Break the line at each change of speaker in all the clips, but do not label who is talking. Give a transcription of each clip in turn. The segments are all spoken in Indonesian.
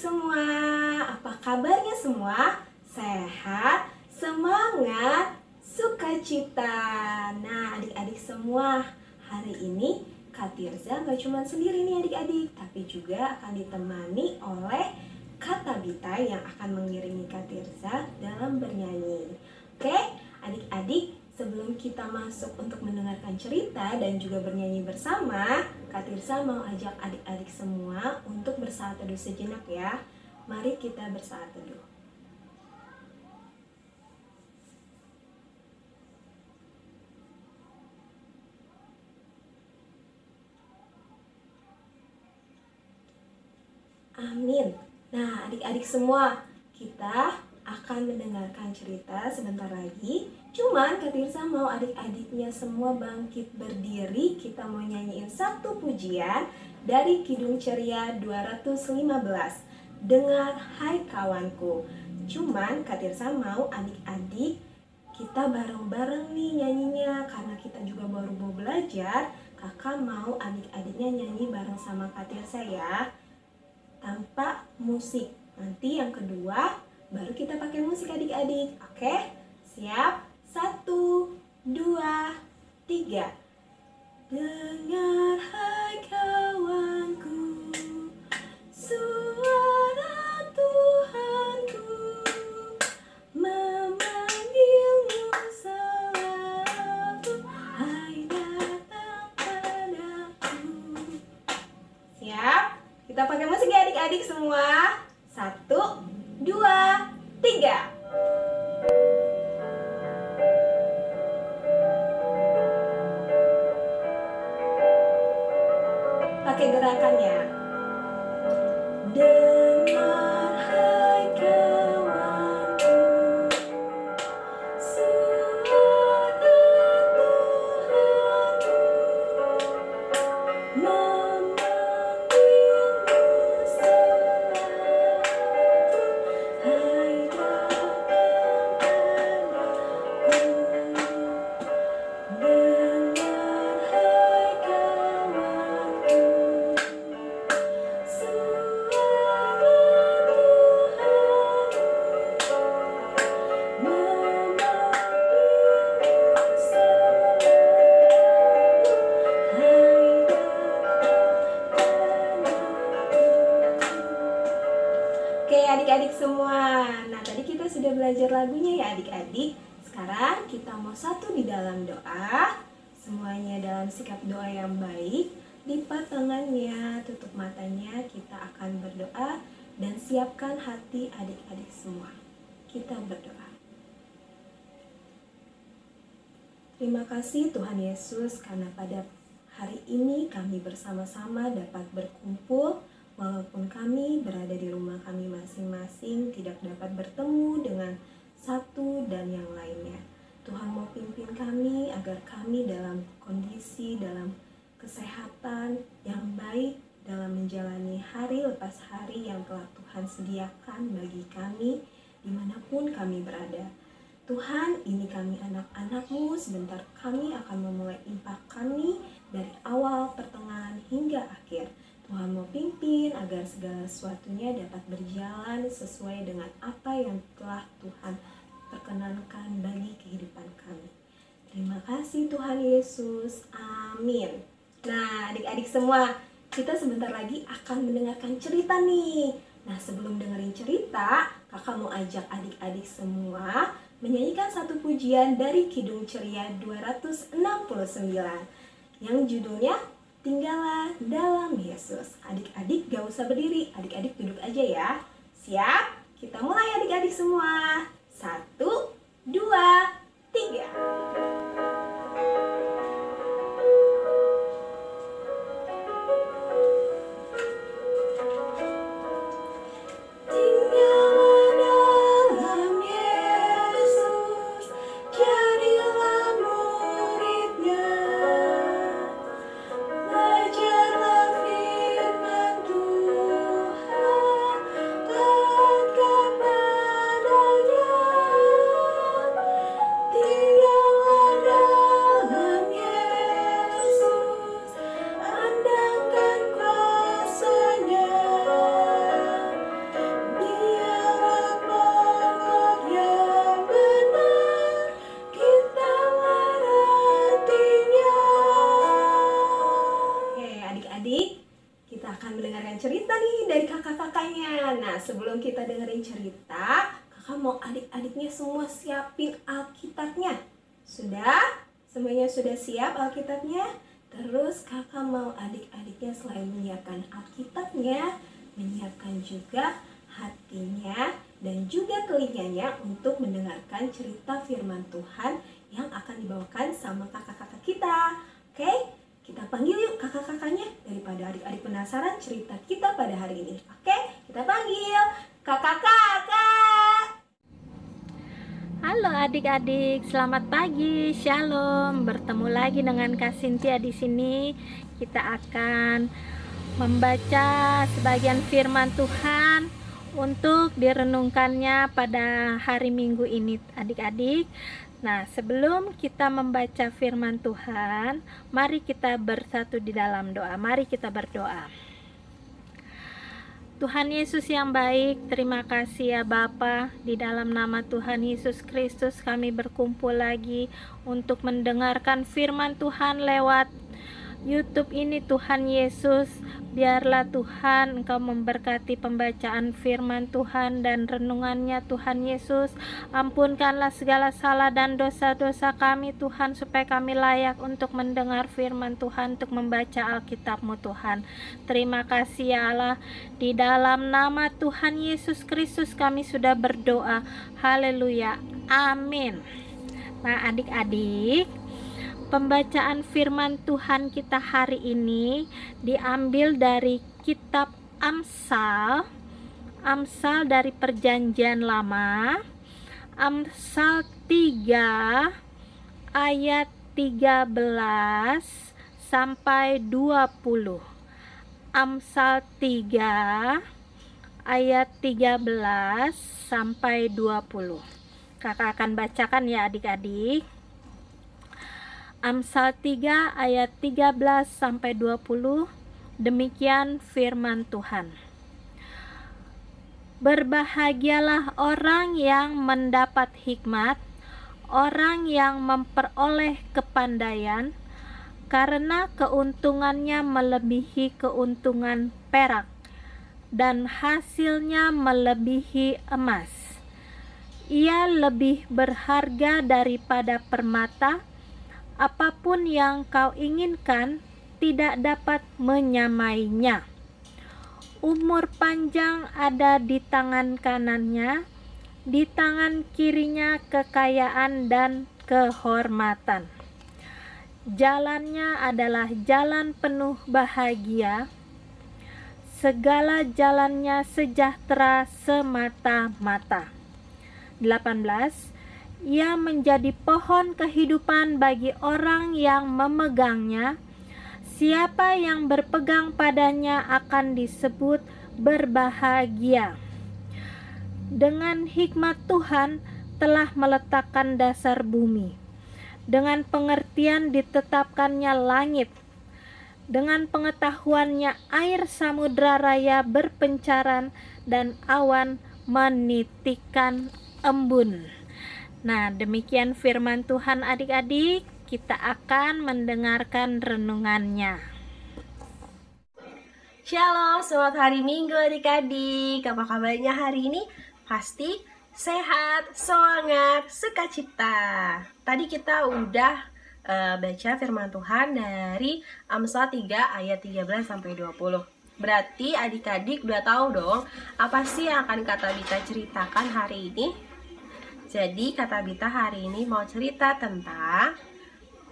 semua, apa kabarnya semua? Sehat, semangat, sukacita. Nah adik-adik semua, hari ini Kak Tirza gak cuma sendiri nih adik-adik, tapi juga akan ditemani oleh Kak Tabita yang akan mengiringi Kak Tirza dalam bernyanyi. Oke, adik-adik, sebelum kita masuk untuk mendengarkan cerita dan juga bernyanyi bersama, Kak Tirza mau ajak adik-adik semua untuk bersaat teduh sejenak ya. Mari kita bersaat teduh. Amin. Nah, adik-adik semua, kita akan mendengarkan cerita sebentar lagi. Cuman Kak Tirza mau adik-adiknya semua bangkit berdiri. Kita mau nyanyiin satu pujian dari Kidung Ceria 215 dengan Hai Kawanku. Cuman Kak Tirza mau adik-adik kita bareng-bareng nih nyanyinya, karena kita juga baru mau belajar. Kakak mau adik-adiknya nyanyi bareng sama Kak Tirza ya, tanpa musik. Nanti yang kedua baru kita pakai musik adik-adik. Oke? Siap? 1, 2, 3. Dengar hai kawanku, suara Tuhanku memanggilmu selalu, hai datang padaku. Siap? Kita pakai musik ya adik-adik semua. 1, 2, 3. Pakai gerakannya. Dengar hai kawanku, suara Tuhanku memanggilmu selalu, hai datang padaku. Dengar hai kawanku, suara Tuhanku memanggilmu selalu, hai datang padaku. Oke adik-adik semua, nah tadi kita sudah belajar lagunya ya adik-adik. Sekarang kita mau satu di dalam doa. Semuanya dalam sikap doa yang baik. Lipat tangannya, tutup matanya, kita akan berdoa. Dan siapkan hati adik-adik semua. Kita berdoa. Terima kasih Tuhan Yesus, karena pada hari ini kami bersama-sama dapat berkumpul. Walaupun kami berada di rumah kami masing-masing, tidak dapat bertemu dengan satu dan yang lainnya. Tuhan mau pimpin kami agar kami dalam kondisi, dalam kesehatan yang baik, dalam menjalani hari lepas hari yang telah Tuhan sediakan bagi kami dimanapun kami berada. Tuhan, ini kami anak-anak-Mu, sebentar kami akan memulai impak kami dari awal, pertengahan, hingga akhir. Tuhan mau pimpin agar segala sesuatunya dapat berjalan sesuai dengan apa yang telah Tuhan perkenankan bagi kehidupan kami. Terima kasih Tuhan Yesus. Amin. Nah adik-adik semua, kita sebentar lagi akan mendengarkan cerita nih. Nah sebelum dengerin cerita, kakak mau ajak adik-adik semua menyanyikan satu pujian dari Kidung Ceria 269 yang judulnya Tinggallah dalam Yesus. Adik-adik gak usah berdiri, adik-adik duduk aja ya. Siap? Kita mulai adik-adik semua. 1, 2, 3. Tinggallah kakak-kakaknya. Nah, sebelum kita dengerin cerita, kakak mau adik-adiknya semua siapin Alkitabnya. Sudah? Semuanya sudah siap Alkitabnya? Terus kakak mau adik-adiknya selain menyiapkan Alkitabnya, menyiapkan juga hatinya dan juga telinganya untuk mendengarkan cerita firman Tuhan yang akan dibawakan sama kakak-kakak kita. Oke? Kita panggil yuk kakak-kakaknya daripada adik-adik penasaran cerita kita pada hari ini. Oke, kita panggil kakak-kakak.
Halo adik-adik, selamat pagi, shalom. Bertemu lagi dengan Kak Cynthia di sini. Kita akan membaca sebagian firman Tuhan untuk direnungkannya pada hari Minggu ini, adik-adik. Nah, sebelum kita membaca firman Tuhan, mari kita bersatu di dalam doa. Mari kita berdoa. Tuhan Yesus yang baik, terima kasih ya Bapa. Di dalam nama Tuhan Yesus Kristus kami berkumpul lagi untuk mendengarkan firman Tuhan lewat YouTube ini. Tuhan Yesus, biarlah Tuhan Engkau memberkati pembacaan firman Tuhan dan renungannya. Tuhan Yesus, ampunkanlah segala salah dan dosa-dosa kami Tuhan, supaya kami layak untuk mendengar firman Tuhan, untuk membaca Alkitab-Mu Tuhan. Terima kasih ya Allah. Di dalam nama Tuhan Yesus Kristus kami sudah berdoa. Haleluya. Amin. Nah adik-adik, pembacaan firman Tuhan kita hari ini diambil dari kitab Amsal dari Perjanjian Lama, Amsal 3 ayat 13 sampai 20. Amsal 3 ayat 13 sampai 20. Kakak akan bacakan ya adik-adik. Amsal 3 ayat 13 sampai 20. Demikian firman Tuhan. Berbahagialah orang yang mendapat hikmat, orang yang memperoleh kepandaian, karena keuntungannya melebihi keuntungan perak dan hasilnya melebihi emas. Ia lebih berharga daripada permata. Apapun yang kau inginkan tidak dapat menyamainya. Umur panjang ada di tangan kanannya, di tangan kirinya kekayaan dan kehormatan. Jalannya adalah jalan penuh bahagia, segala jalannya sejahtera semata-mata. 18. Ia menjadi pohon kehidupan bagi orang yang memegangnya. Siapa yang berpegang padanya akan disebut berbahagia. Dengan hikmat Tuhan telah meletakkan dasar bumi. Dengan pengertian ditetapkannya langit. Dengan pengetahuannya air samudra raya berpencaran dan awan menitikan embun. Nah, demikian firman Tuhan adik-adik. Kita akan mendengarkan renungannya.
Shalom, selamat hari Minggu adik-adik. Apa kabarnya hari ini? Pasti sehat, semangat, sukacita. Tadi kita udah baca firman Tuhan dari Amsal 3 ayat 13 sampai 20. Berarti adik-adik udah tahu dong apa sih yang akan Kak Tabita ceritakan hari ini? Jadi Kak Tabita hari ini mau cerita tentang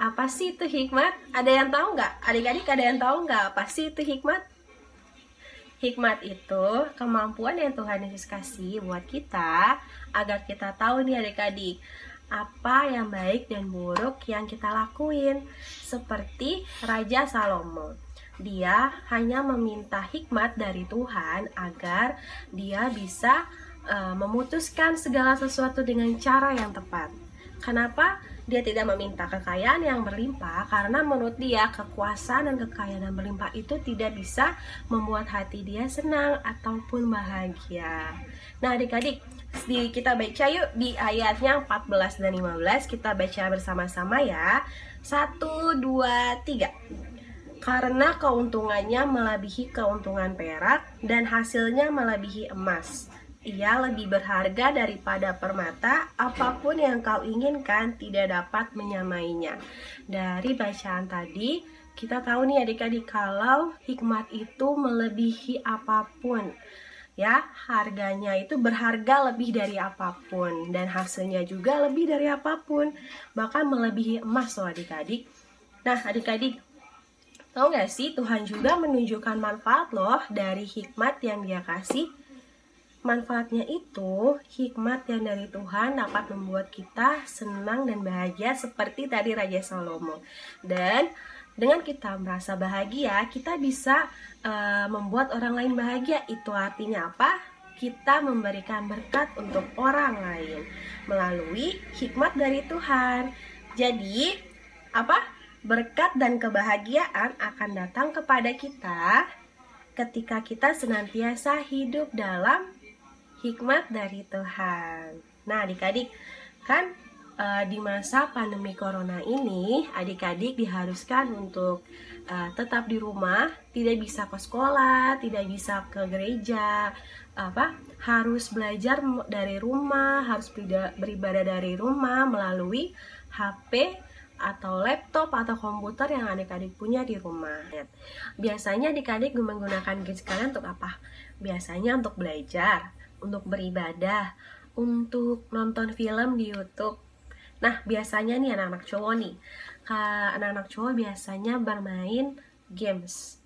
apa sih itu hikmat? Ada yang tahu nggak? Adik-adik ada yang tahu nggak apa sih itu hikmat? Hikmat itu kemampuan yang Tuhan Yesus kasih buat kita agar kita tahu nih adik-adik apa yang baik dan buruk yang kita lakuin. Seperti Raja Salomo, dia hanya meminta hikmat dari Tuhan agar dia bisa memutuskan segala sesuatu dengan cara yang tepat. Kenapa dia tidak meminta kekayaan yang berlimpah? Karena menurut dia kekuasaan dan kekayaan yang berlimpah itu tidak bisa membuat hati dia senang ataupun bahagia. Nah adik-adik, kita baca yuk di ayatnya 14 dan 15. Kita baca bersama-sama ya. 1, 2, 3.
karena keuntungannya melebihi keuntungan perak dan hasilnya melebihi emas. Ia lebih berharga daripada permata, apapun yang kau inginkan tidak dapat menyamainya. Dari bacaan tadi, kita tahu nih adik-adik kalau hikmat itu melebihi apapun. Ya, harganya itu berharga lebih dari apapun dan hasilnya juga lebih dari apapun, bahkan melebihi emas loh adik-adik. Nah, adik-adik, tahu nggak sih Tuhan juga menunjukkan manfaat loh dari hikmat yang Dia kasih. Manfaatnya itu, hikmat yang dari Tuhan dapat membuat kita senang dan bahagia seperti tadi Raja Salomo. Dan dengan kita merasa bahagia, kita bisa membuat orang lain bahagia. Itu artinya apa? Kita memberikan berkat untuk orang lain melalui hikmat dari Tuhan. Jadi, apa? Berkat dan kebahagiaan akan datang kepada kita ketika kita senantiasa hidup dalam hikmat dari Tuhan. Nah, adik-adik, kan di masa pandemi corona ini, adik-adik diharuskan untuk tetap di rumah, tidak bisa ke sekolah, tidak bisa ke gereja, harus belajar dari rumah, harus beribadah dari rumah melalui HP atau laptop atau komputer yang adik-adik punya di rumah. Biasanya adik-adik menggunakan gadget kalian untuk apa? Biasanya untuk belajar, untuk beribadah, untuk nonton film di YouTube. Nah, biasanya nih anak-anak cowok nih, anak-anak cowok biasanya bermain games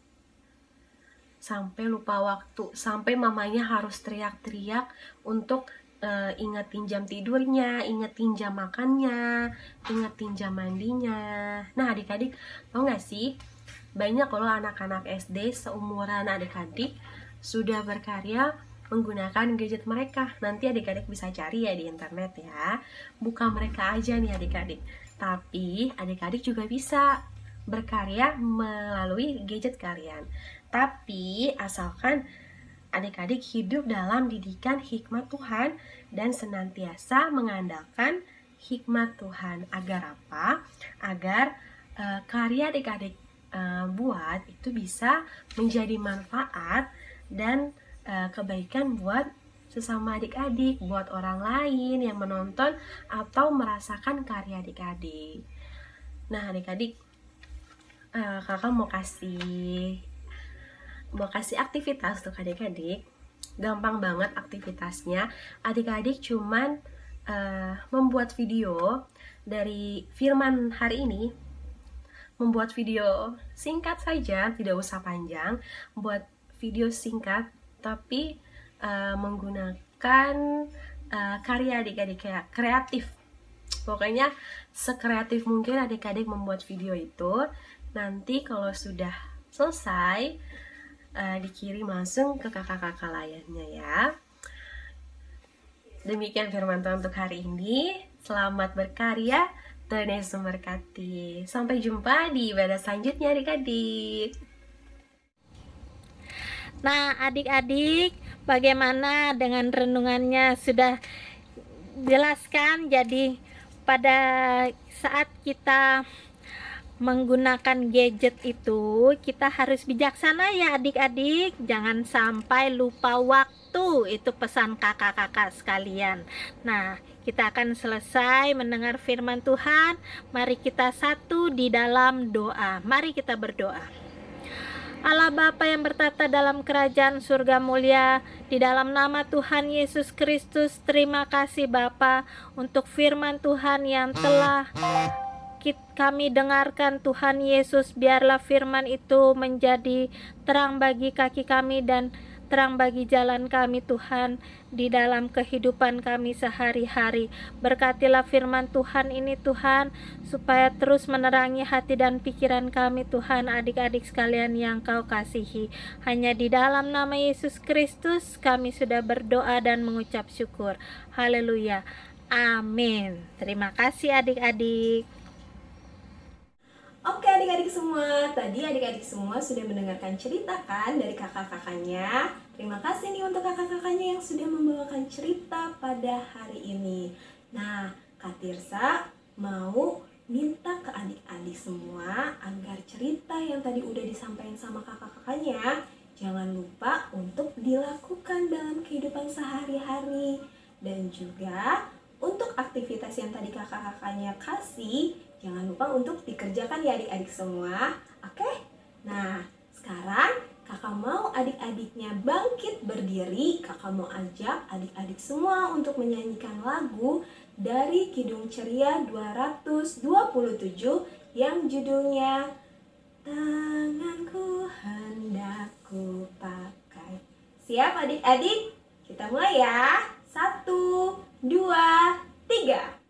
sampai lupa waktu, sampai mamanya harus teriak-teriak untuk ingetin jam tidurnya, ingetin jam makannya, ingetin jam mandinya. Nah, adik-adik, tau gak sih, banyak loh anak-anak SD seumuran adik-adik sudah berkarya menggunakan gadget mereka. Nanti adik-adik bisa cari ya di internet ya. Bukan mereka aja nih adik-adik, tapi adik-adik juga bisa berkarya melalui gadget kalian. Tapi asalkan adik-adik hidup dalam didikan hikmat Tuhan dan senantiasa mengandalkan hikmat Tuhan. Agar apa? Agar karya adik-adik buat itu bisa menjadi manfaat dan kebaikan buat sesama adik-adik, buat orang lain yang menonton atau merasakan karya adik-adik. Nah, adik-adik, kakak mau kasih aktivitas untuk adik-adik. Gampang banget aktivitasnya. Adik-adik cuman membuat video dari firman hari ini. Membuat video singkat saja, tidak usah panjang. Buat video singkat tapi menggunakan karya adik-adik kayak kreatif. Pokoknya sekreatif mungkin adik-adik membuat video itu. Nanti kalau sudah selesai dikirim langsung ke kakak-kakak lainnya ya. Demikian firman Tuhan untuk hari ini. Selamat berkarya, Tuhan Yesus memberkati. Sampai jumpa di ibadah selanjutnya adik-adik.
Nah, adik-adik, bagaimana dengan renungannya? Sudah jelaskan. Jadi pada saat kita menggunakan gadget itu, kita harus bijaksana ya adik-adik. Jangan sampai lupa waktu. Itu pesan kakak-kakak sekalian. Nah, kita akan selesai mendengar firman Tuhan. Mari kita satu di dalam doa. Mari kita berdoa. Allah Bapa yang bertata dalam kerajaan surga mulia, di dalam nama Tuhan Yesus Kristus, terima kasih Bapa untuk firman Tuhan yang telah kami dengarkan. Tuhan Yesus, biarlah firman itu menjadi terang bagi kaki kami dan terang bagi jalan kami Tuhan di dalam kehidupan kami sehari-hari. Berkatilah firman Tuhan ini Tuhan, supaya terus menerangi hati dan pikiran kami Tuhan, adik-adik sekalian yang Kau kasihi. Hanya di dalam nama Yesus Kristus kami sudah berdoa dan mengucap syukur. Haleluya. Amin. Terima kasih adik-adik.
Oke adik-adik semua, tadi adik-adik semua sudah mendengarkan cerita kan dari kakak-kakaknya. Terima kasih nih untuk kakak-kakaknya yang sudah membawakan cerita pada hari ini. Nah, Kak Tirsa mau minta ke adik-adik semua agar cerita yang tadi udah disampaikan sama kakak-kakaknya jangan lupa untuk dilakukan dalam kehidupan sehari-hari. Dan juga untuk aktivitas yang tadi kakak-kakaknya kasih, jangan lupa untuk dikerjakan ya adik-adik semua. Oke? Nah, sekarang kakak mau adik-adiknya bangkit berdiri. Kakak mau ajak adik-adik semua untuk menyanyikan lagu dari Kidung Ceria 227 yang judulnya Tanganku hendak ku pakai. Siap adik-adik? Kita mulai ya. 1, 2, 3.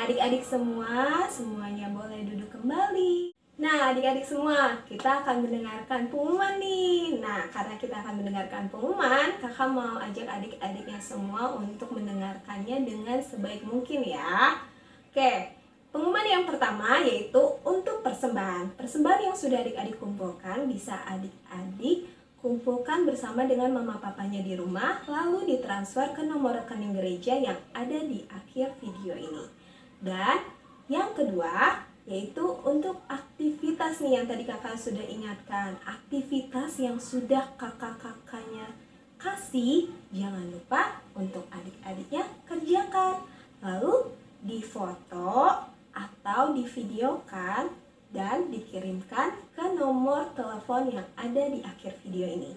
Adik-adik semua, semuanya boleh duduk kembali. Nah, adik-adik semua, kita akan mendengarkan pengumuman nih. Nah, karena kita akan mendengarkan pengumuman, kakak mau ajak adik-adiknya semua untuk mendengarkannya dengan sebaik mungkin ya. Oke, pengumuman yang pertama yaitu untuk persembahan. Persembahan yang sudah adik-adik kumpulkan bisa adik-adik kumpulkan bersama dengan mama papanya di rumah, lalu ditransfer ke nomor rekening gereja yang ada di akhir video ini. Dan yang kedua yaitu untuk aktivitas nih yang tadi kakak sudah ingatkan. Aktivitas yang sudah kakak-kakaknya kasih, jangan lupa untuk adik-adiknya kerjakan. Lalu difoto atau divideokan dan dikirimkan ke nomor telepon yang ada di akhir video ini.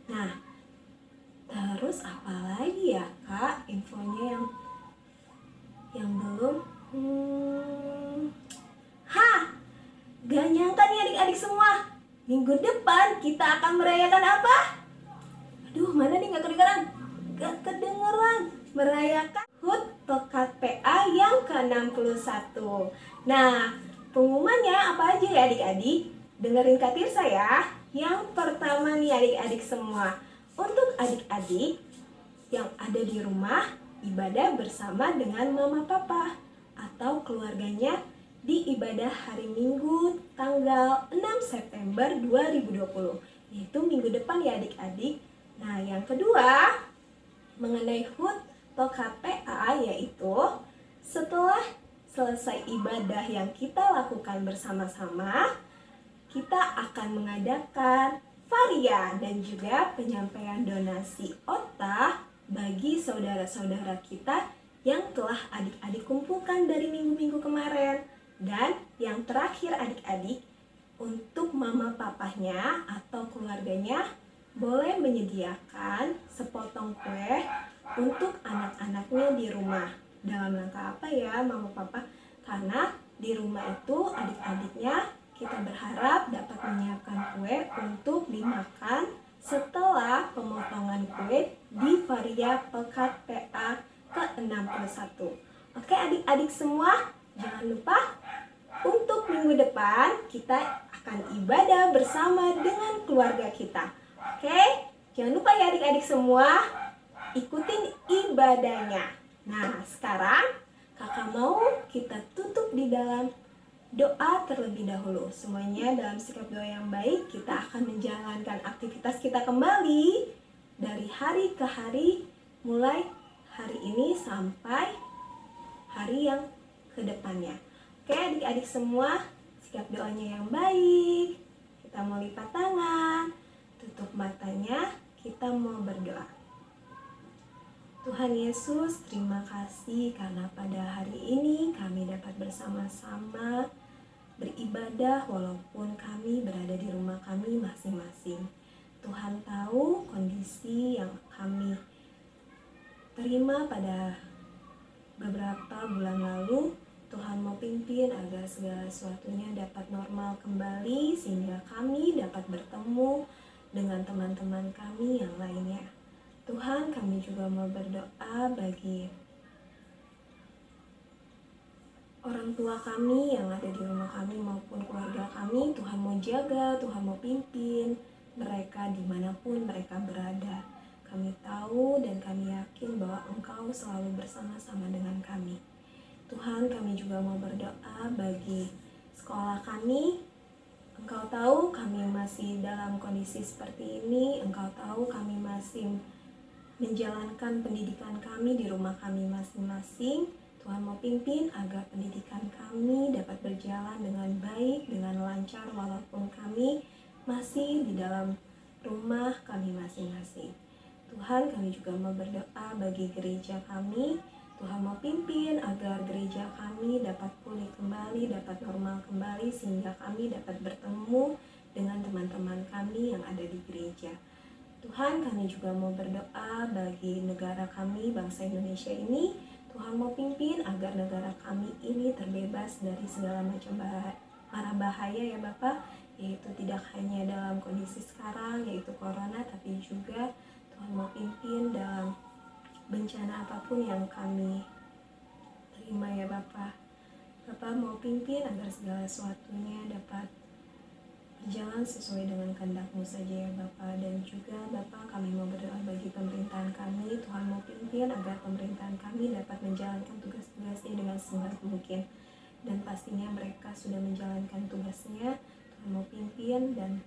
Nah, terus apa lagi ya kak infonya yang belum? Gak nyangka nih adik-adik semua, minggu depan kita akan merayakan apa? Aduh, mana nih gak kedengeran. Merayakan HUT Pekat PA yang ke-61. Nah, pengumumannya apa aja ya adik-adik? Dengerin Kak Tirsa ya. Yang pertama nih adik-adik semua, untuk adik-adik yang ada di rumah, ibadah bersama dengan mama papa atau keluarganya di ibadah hari Minggu tanggal 6 September 2020, yaitu minggu depan ya adik-adik. Nah, yang kedua mengenai HUT Pekat PA, yaitu setelah selesai ibadah yang kita lakukan bersama-sama, kita akan mengadakan varia dan juga penyampaian donasi otah bagi saudara-saudara kita yang telah adik-adik kumpulkan dari minggu-minggu kemarin. Dan yang terakhir adik-adik, untuk mama papahnya atau keluarganya boleh menyediakan sepotong kue untuk anak-anaknya di rumah. Dalam rangka apa ya mama papa? Karena di rumah itu adik-adiknya kita berharap dapat menyiapkan kue untuk dimakan setelah pemotongan kue di varia Pekat PA ke-61. Oke adik-adik semua, jangan lupa untuk minggu depan kita akan ibadah bersama dengan keluarga kita. Oke, jangan lupa ya adik-adik semua, ikutin ibadahnya. Nah, sekarang kakak mau kita tutup di dalam doa terlebih dahulu. Semuanya dalam sikap doa yang baik, kita akan menjalankan aktivitas kita kembali dari hari ke hari, mulai hari ini sampai hari yang kedepannya. Oke adik-adik semua, sikap doanya yang baik. Kita mau lipat tangan, tutup matanya, kita mau berdoa. Tuhan Yesus, terima kasih karena pada hari ini kami dapat bersama-sama beribadah walaupun kami berada di rumah kami masing-masing. Tuhan tahu kondisi yang kami terima pada beberapa bulan lalu Tuhan mau pimpin agar segala sesuatunya dapat normal kembali, sehingga kami dapat bertemu dengan teman-teman kami yang lainnya. Tuhan, kami juga mau berdoa bagi orang tua kami yang ada di rumah kami maupun keluarga kami. Tuhan mau jaga, Tuhan mau pimpin mereka dimanapun mereka berada. Kami tahu dan kami yakin bahwa Engkau selalu bersama-sama dengan kami. Tuhan, kami juga mau berdoa bagi sekolah kami. Engkau tahu kami masih dalam kondisi seperti ini. Engkau tahu kami masih menjalankan pendidikan kami di rumah kami masing-masing. Tuhan mau pimpin agar pendidikan kami dapat berjalan dengan baik, dengan lancar, walaupun kami masih di dalam rumah kami masing-masing. Tuhan, kami juga mau berdoa bagi gereja kami. Tuhan mau pimpin agar gereja kami dapat pulih kembali, dapat normal kembali, sehingga kami dapat bertemu dengan teman-teman kami yang ada di gereja. Tuhan, kami juga mau berdoa bagi negara kami, bangsa Indonesia ini. Tuhan mau pimpin agar negara kami ini terbebas dari segala macam mara bahaya ya Bapak, yaitu tidak hanya dalam kondisi sekarang yaitu corona, tapi juga Tuhan mau pimpin dalam bencana apapun yang kami terima ya Bapak. Bapak mau pimpin agar segala sesuatunya dapat berjalan sesuai dengan kehendak-Mu saja ya Bapak. Dan juga Bapak, kami mau berdoa bagi pemerintahan kami. Tuhan mau pimpin agar pemerintahan kami dapat menjalankan tugas-tugasnya dengan sebaik mungkin. Dan pastinya mereka sudah menjalankan tugasnya. Tuhan mau pimpin dan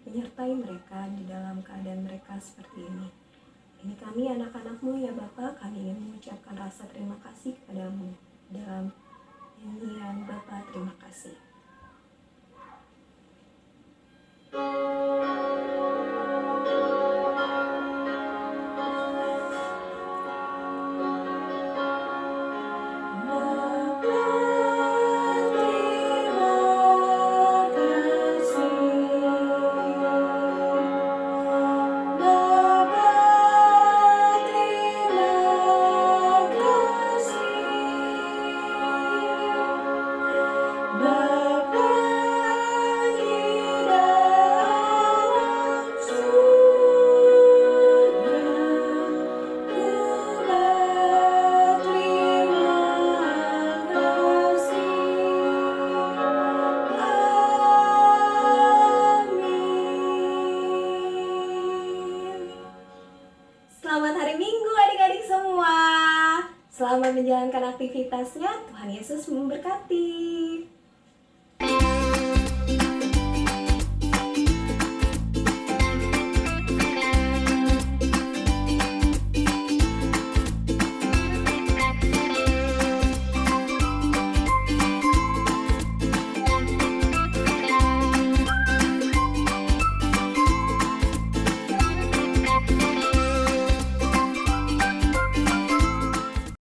menyertai mereka di dalam keadaan mereka seperti ini. Ini kami anak-anak-Mu ya Bapak, kami ingin mengucapkan rasa terima kasih kepadamu dalam nyanyian Bapak terima kasih. Selamat hari Minggu adik-adik semua. Selamat menjalankan aktivitasnya. Tuhan Yesus memberkati.